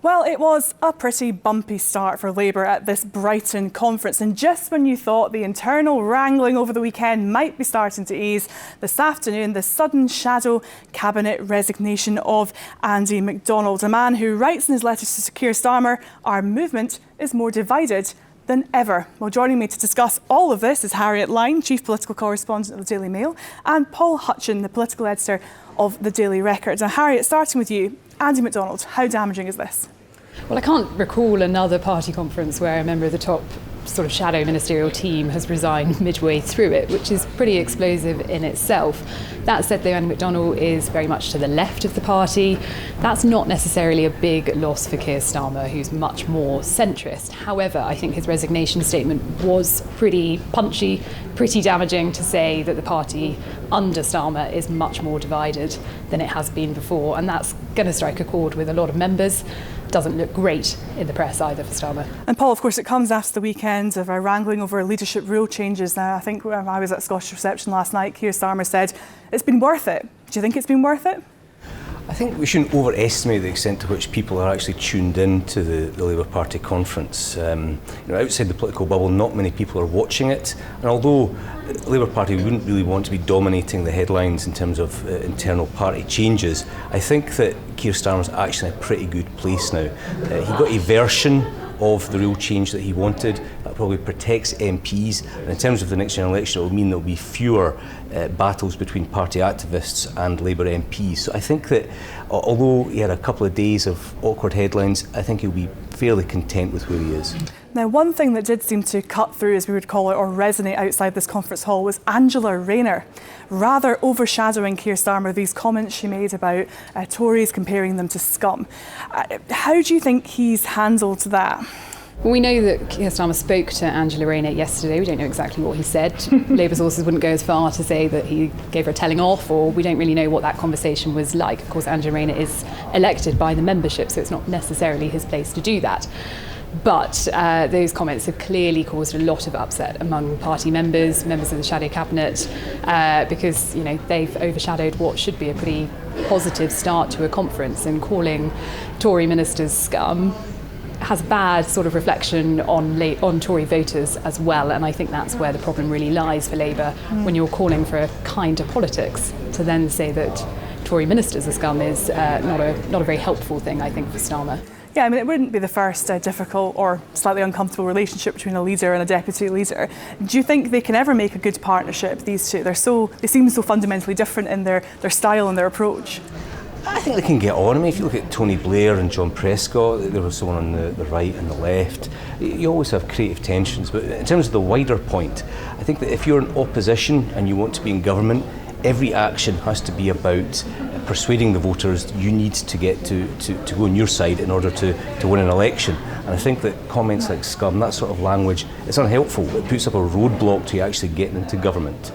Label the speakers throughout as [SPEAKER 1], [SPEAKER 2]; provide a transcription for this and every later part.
[SPEAKER 1] Well, it was a pretty bumpy start for Labour at this Brighton conference, and just when you thought the internal wrangling over the weekend might be starting to ease, this afternoon the sudden shadow cabinet resignation of Andy McDonald, a man who writes in his letters to Sir Keir Starmer, "Our movement is more divided than ever." Well, joining me to discuss all of this is Harriet Lyne, Chief Political Correspondent of the Daily Mail, and Paul Hutchin, the Political Editor of the Daily Record. Now, Harriet, starting with you, Andy McDonald, how damaging is this?
[SPEAKER 2] Well, I can't recall another party conference where a member of the top sort of shadow ministerial team has resigned midway through it, which is pretty explosive in itself. That said, though, Andy McDonald is very much to the left of the party. That's not necessarily a big loss for Keir Starmer, who's much more centrist. However, I think his resignation statement was pretty punchy, pretty damaging to say that the party under Starmer is much more divided than it has been before, and that's going to strike a chord with a lot of members. Doesn't look great in the press either for Starmer.
[SPEAKER 1] And Paul, of course, it comes after the weekend of wrangling over leadership rule changes. Now, I think when I was at Scottish Reception last night, Keir Starmer said it's been worth it. Do you think it's been worth it?
[SPEAKER 3] I think we shouldn't overestimate the extent to which people are actually tuned in to the Labour Party conference. Outside the political bubble, not many people are watching it. And although the Labour Party wouldn't really want to be dominating the headlines in terms of internal party changes, I think that Keir Starmer's actually in a pretty good place now. He got a version of the real change that he wanted. That probably protects MPs, and in terms of the next general election, it will mean there will be fewer battles between party activists and Labour MPs. So I think that although he had a couple of days of awkward headlines, I think he'll be fairly content with where he is.
[SPEAKER 1] Now, one thing that did seem to cut through, as we would call it, or resonate outside this conference hall was Angela Rayner, rather overshadowing Keir Starmer, these comments she made about Tories, comparing them to scum. How do you think he's handled that?
[SPEAKER 2] Well, we know that Keir Starmer spoke to Angela Rayner yesterday. We don't know exactly what he said. Labour sources wouldn't go as far to say that he gave her a telling off, or we don't really know what that conversation was like. Of course, Angela Rayner is elected by the membership, so it's not necessarily his place to do that. But those comments have clearly caused a lot of upset among party members of the shadow cabinet, because they've overshadowed what should be a pretty positive start to a conference, and calling Tory ministers scum has a bad sort of reflection on Tory voters as well, and I think that's where the problem really lies for Labour. When you're calling for a kinder politics, to then say that Tory ministers are scum is not a very helpful thing, I think, for Starmer.
[SPEAKER 1] Yeah, I mean, it wouldn't be the first difficult or slightly uncomfortable relationship between a leader and a deputy leader. Do you think they can ever make a good partnership, these two? They seem so fundamentally different in their style and their approach.
[SPEAKER 3] I think they can get on. I mean, if you look at Tony Blair and John Prescott, there was someone on the right and the left. You always have creative tensions, but in terms of the wider point, I think that if you're in opposition and you want to be in government, every action has to be about persuading the voters you need to get to go on your side in order to win an election. And I think that comments like scum, that sort of language, it's unhelpful. It puts up a roadblock to you actually getting into government.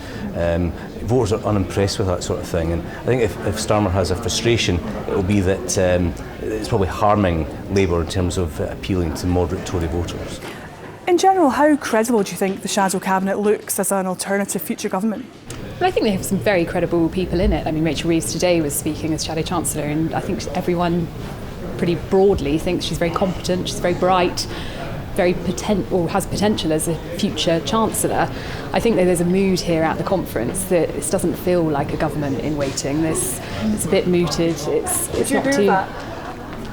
[SPEAKER 3] Voters are unimpressed with that sort of thing, and I think if Starmer has a frustration, it will be that it's probably harming Labour in terms of appealing to moderate Tory voters.
[SPEAKER 1] In general, how credible do you think the shadow cabinet looks as an alternative future government?
[SPEAKER 2] Well, I think they have some very credible people in it. I mean, Rachel Reeves today was speaking as Shadow Chancellor, and I think everyone pretty broadly thinks she's very competent, she's very bright, has potential as a future Chancellor. I think that there's a mood here at the conference that this doesn't feel like a government in waiting. It's a bit mooted. It's not too.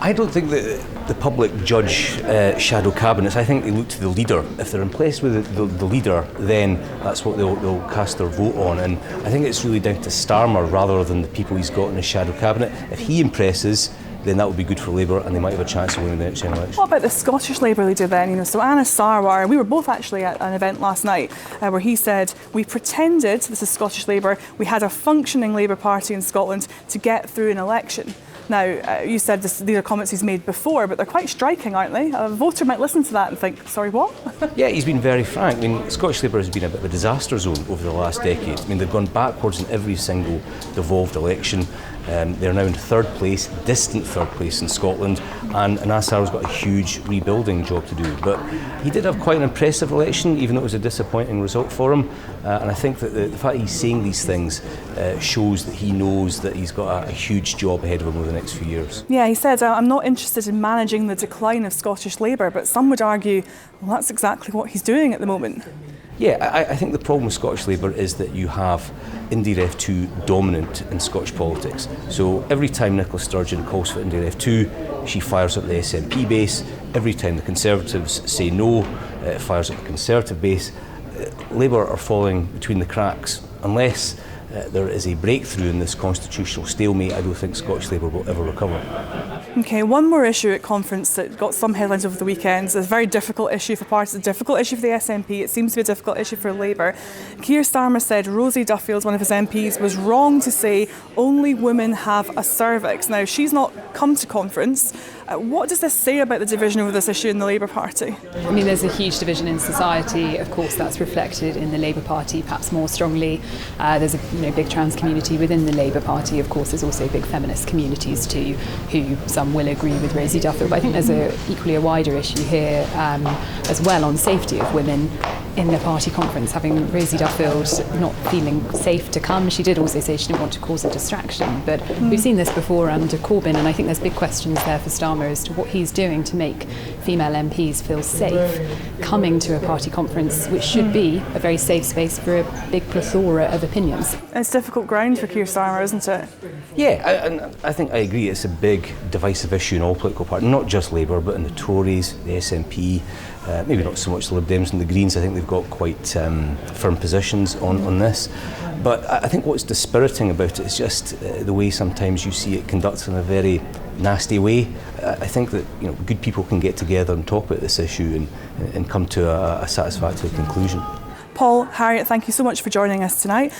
[SPEAKER 3] I don't think that the public judge shadow cabinets. I think they look to the leader. If they're impressed with the leader, then that's what they'll cast their vote on. And I think it's really down to Starmer rather than the people he's got in his shadow cabinet. If he impresses, then that would be good for Labour, and they might have a chance of winning the next election.
[SPEAKER 1] What about the Scottish Labour leader then? So Anas Sarwar, we were both actually at an event last night where he said, we pretended, this is Scottish Labour, we had a functioning Labour Party in Scotland to get through an election. Now, you said these are comments he's made before, but they're quite striking, aren't they? A voter might listen to that and think, sorry, what?
[SPEAKER 3] Yeah, he's been very frank. I mean, Scottish Labour has been a bit of a disaster zone over the last decade. I mean, they've gone backwards in every single devolved election. They're now in third place, distant third place in Scotland, and Nassar's got a huge rebuilding job to do. But he did have quite an impressive election, even though it was a disappointing result for him. And I think that the fact he's saying these things shows that he knows that he's got a huge job ahead of him over the next few years.
[SPEAKER 1] Yeah, he said, I'm not interested in managing the decline of Scottish Labour, but some would argue, well, that's exactly what he's doing at the moment.
[SPEAKER 3] Yeah, I think the problem with Scottish Labour is that you have Indy Ref 2 dominant in Scottish politics. So every time Nicola Sturgeon calls for Indy Ref 2, she fires up the SNP base. Every time the Conservatives say no, it fires up the Conservative base. Labour are falling between the cracks. Unless there is a breakthrough in this constitutional stalemate, I don't think Scottish Labour will ever recover.
[SPEAKER 1] OK, one more issue at conference that got some headlines over the weekend. It's a very difficult issue for parties, a difficult issue for the SNP. It seems to be a difficult issue for Labour. Keir Starmer said Rosie Duffield, one of his MPs, was wrong to say only women have a cervix. Now, she's not come to conference. What does this say about the division over this issue in the Labour Party?
[SPEAKER 2] I mean, there's a huge division in society. Of course, that's reflected in the Labour Party, perhaps more strongly. There's a big trans community within the Labour Party. Of course, there's also big feminist communities too, who some will agree with Rosie Duffield. But I think there's equally a wider issue here as well on safety of women in the party conference, having Rosie Duffield not feeling safe to come. She did also say she didn't want to cause a distraction, but we've seen this before under Corbyn, and I think there's big questions there for Starmer as to what he's doing to make female MPs feel safe coming to a party conference, which should be a very safe space for a big plethora of opinions.
[SPEAKER 1] It's difficult ground for Keir Starmer, isn't it?
[SPEAKER 3] Yeah, I think I agree. It's a big divisive issue in all political parties, not just Labour, but in the Tories, the SNP, maybe not so much the Lib Dems and the Greens. I think they've got quite firm positions on this. But I think what's dispiriting about it is just the way sometimes you see it conducted in a very nasty way. I think that good people can get together and talk about this issue and come to a satisfactory conclusion.
[SPEAKER 1] Paul, Harriet, thank you so much for joining us tonight.